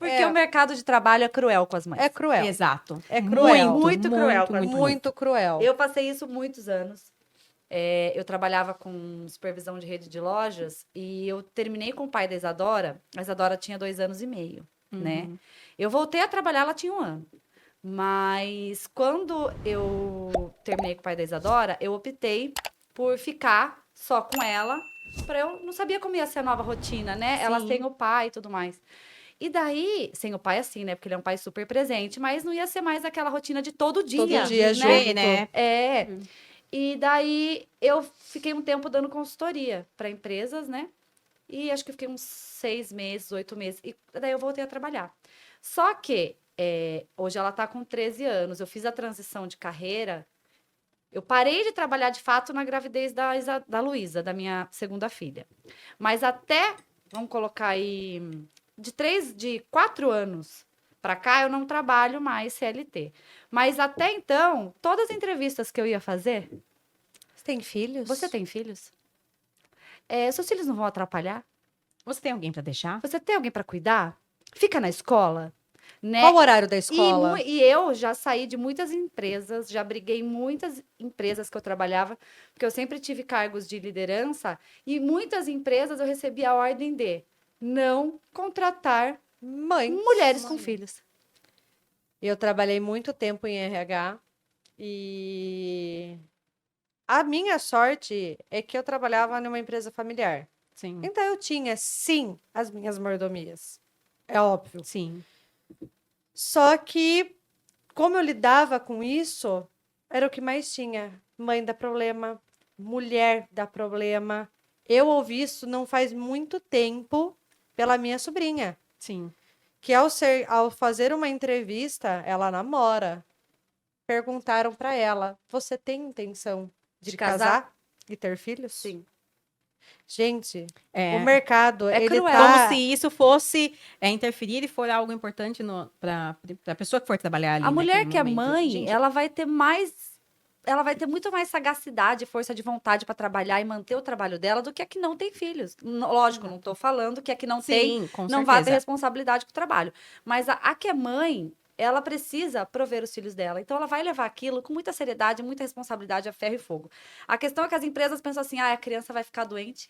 Porque o mercado de trabalho é cruel com as mães. É cruel. Exato. É cruel. Muito cruel com as mães. Muito cruel. Eu passei isso muitos anos. Eu trabalhava com supervisão de rede de lojas e eu terminei com o pai da Isadora. A Isadora tinha 2 anos e meio, né? Eu voltei a trabalhar, ela tinha 1 ano. Mas quando eu terminei com o pai da Isadora, eu optei por ficar só com ela. Eu não sabia como ia ser a nova rotina, né? Sim. Ela sem o pai e tudo mais. E daí, sem o pai assim, né? Porque ele é um pai super presente, mas não ia ser mais aquela rotina de todo dia. Todo dia né? junto. né? E daí eu fiquei um tempo dando consultoria para empresas, né? E acho que eu fiquei uns 6 meses, 8 meses. E daí eu voltei a trabalhar. Só que hoje ela tá com 13 anos. Eu fiz a transição de carreira. Eu parei de trabalhar de fato na gravidez da Luísa, da minha segunda filha. Mas até, vamos colocar aí, de 4 anos para cá, eu não trabalho mais CLT. Mas até então, todas as entrevistas que eu ia fazer... Você tem filhos? Você tem filhos? Seus filhos não vão atrapalhar? Você tem alguém pra deixar? Você tem alguém para cuidar? Fica na escola? Né? Qual o horário da escola? E eu já saí de muitas empresas, já briguei em muitas empresas que eu trabalhava, porque eu sempre tive cargos de liderança, e muitas empresas eu recebi a ordem de não contratar mulheres com filhos. Eu trabalhei muito tempo em RH e a minha sorte é que eu trabalhava numa empresa familiar. Sim. Então eu tinha, sim, as minhas mordomias. É óbvio. Sim. Só que, como eu lidava com isso, era o que mais tinha. Mãe dá problema, mulher dá problema. Eu ouvi isso não faz muito tempo pela minha sobrinha. Sim. Que ao fazer uma entrevista, ela namora. Perguntaram para ela, você tem intenção de casar e ter filhos? Sim. Gente, o mercado, ele cruel. Como se isso fosse interferir e for algo importante para a pessoa que for trabalhar ali. A mulher que é momento. mãe, Gente, ela vai ter muito mais sagacidade, força de vontade para trabalhar e manter o trabalho dela do que a que não tem filhos. Lógico, não estou falando que a que não tem com não certeza. vai ter responsabilidade com o trabalho. Mas a que é mãe, ela precisa prover os filhos dela. Então, ela vai levar aquilo com muita seriedade, muita responsabilidade a ferro e fogo. A questão é que as empresas pensam assim, a criança vai ficar doente.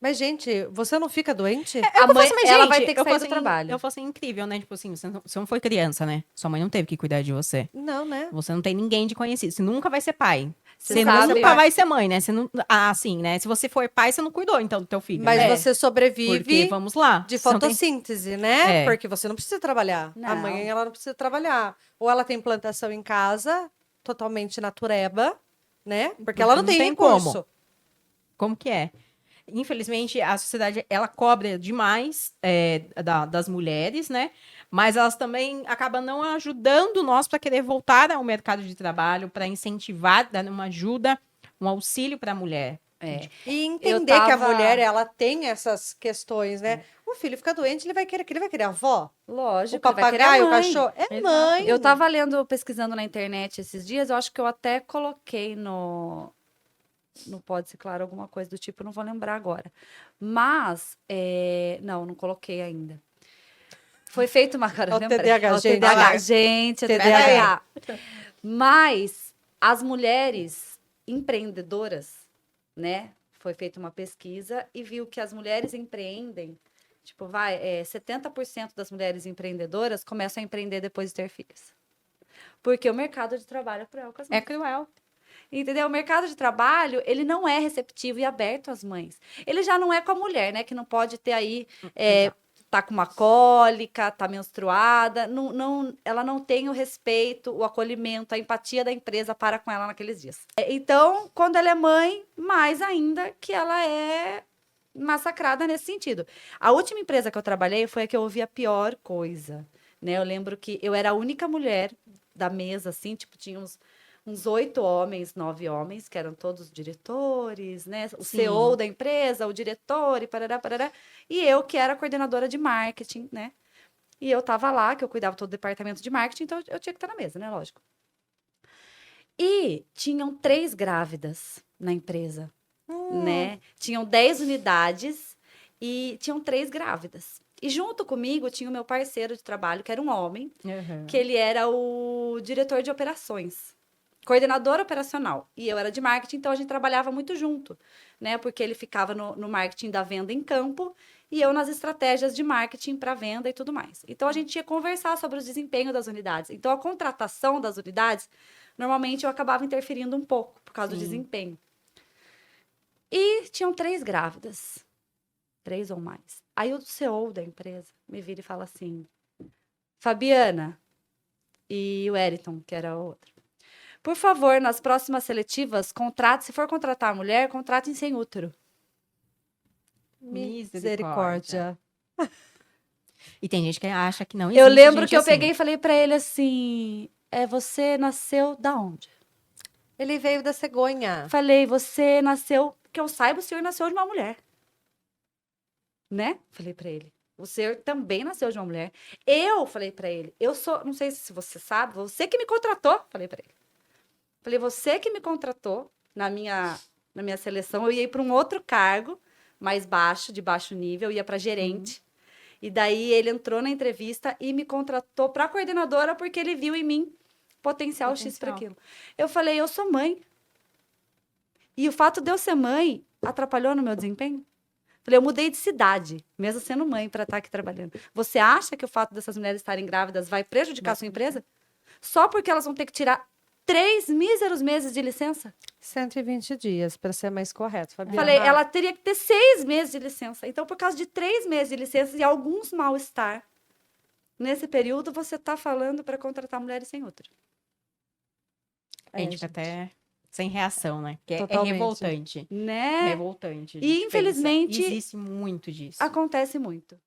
Mas, gente, você não fica doente? A mãe, ela vai gente, ter que sair do trabalho. Eu fosse incrível, né? Tipo assim, você não foi criança, né? Sua mãe não teve que cuidar de você. Não, né? Você não tem ninguém de conhecido. Você nunca vai ser pai. Você sabe- nunca vai ser mãe, né? Você não, assim, né? Se você for pai, você não cuidou, então, do teu filho. Mas né? você sobrevive Porque, vamos lá. de você não tem- fotossíntese, né? É. Porque você não precisa trabalhar. A Não. mãe, ela não precisa trabalhar. Ou ela tem plantação em casa, totalmente natureba, né? Porque ela não tem recurso. Como que é? Infelizmente, a sociedade, ela cobra demais das mulheres, né? Mas elas também acabam não ajudando nós para querer voltar ao mercado de trabalho, para incentivar, dar uma ajuda, um auxílio para a mulher. E entender que a tava- mulher, ela tem essas questões, né? O filho fica doente, ele vai querer a avó? Lógico, O ele vai querer a papagaio, o mãe. cachorro? É Exato. mãe. Eu tava pesquisando na internet esses dias, eu acho que eu até coloquei no Pode Ser Claro alguma coisa do tipo, não vou lembrar agora. Mas, não coloquei ainda. Foi feito uma cara, É o lembrei. TDAH, É o gente. TDAH, gente, é TDAH. TDAH. Mas as mulheres empreendedoras, né? Foi feita uma pesquisa e viu que as mulheres empreendem, 70% das mulheres empreendedoras começam a empreender depois de ter filhos. Porque o mercado de trabalho é cruel com as mães. É cruel. Entendeu? O mercado de trabalho, ele não é receptivo e aberto às mães. Ele já não é com a mulher, né? Que não pode ter aí, tá com uma cólica, tá menstruada. Ela não tem o respeito, o acolhimento, a empatia da empresa para com ela naqueles dias. Então, quando ela é mãe, mais ainda que ela é massacrada nesse sentido. A última empresa que eu trabalhei foi a que eu ouvi a pior coisa, né? Eu lembro que eu era a única mulher da mesa, assim, tinha uns 8 homens, 9 homens, que eram todos diretores, né? O Sim. CEO da empresa, o diretor, e parará, parará. E eu, que era coordenadora de marketing, né? E eu tava lá, que eu cuidava todo o departamento de marketing, então eu tinha que estar na mesa, né? Lógico. E tinham 3 grávidas na empresa, né? Tinham 10 unidades e tinham 3 grávidas. E junto comigo tinha o meu parceiro de trabalho, que era um homem, Uhum. que ele era o diretor de operações, coordenador operacional. E eu era de marketing, então a gente trabalhava muito junto, né? Porque ele ficava no marketing da venda em campo e eu nas estratégias de marketing para venda e tudo mais. Então a gente ia conversar sobre o desempenho das unidades. Então a contratação das unidades, normalmente eu acabava interferindo um pouco por causa do Sim. desempenho. E tinham 3 grávidas, 3 ou mais. Aí o CEO da empresa me vira e fala assim: Fabiana e o Eriton, que era o outro. Por favor, nas próximas seletivas, contrate, se for contratar a mulher, contratem sem útero. Misericórdia. E tem gente que acha que não existe Eu lembro gente que eu assim. peguei e falei pra ele assim: você nasceu da onde? Ele veio da cegonha. Falei, você nasceu, que eu saiba, o senhor nasceu de uma mulher. Né? Falei pra ele. O senhor também nasceu de uma mulher. Eu falei pra ele, eu sou, não sei se você sabe, você que me contratou, falei pra ele. Falei, você que me contratou na minha seleção, eu ia ir para um outro cargo mais baixo, de baixo nível, eu ia para gerente. E daí ele entrou na entrevista e me contratou para coordenadora porque ele viu em mim potencial X para aquilo. Eu falei, eu sou mãe. E o fato de eu ser mãe atrapalhou no meu desempenho? Falei, eu mudei de cidade, mesmo sendo mãe, para estar aqui trabalhando. Você acha que o fato dessas mulheres estarem grávidas vai prejudicar a sua empresa? Só porque elas vão ter que tirar 3 míseros meses de licença? 120 dias, para ser mais correto, Fabiana. Falei, ela teria que ter 6 meses de licença. Então, por causa de 3 meses de licença e alguns mal-estar, nesse período, você está falando para contratar mulheres sem útero. A gente fica até sem reação, né? Que é Totalmente. revoltante. Né? Revoltante. A E, gente infelizmente, pensa, existe muito disso. acontece muito.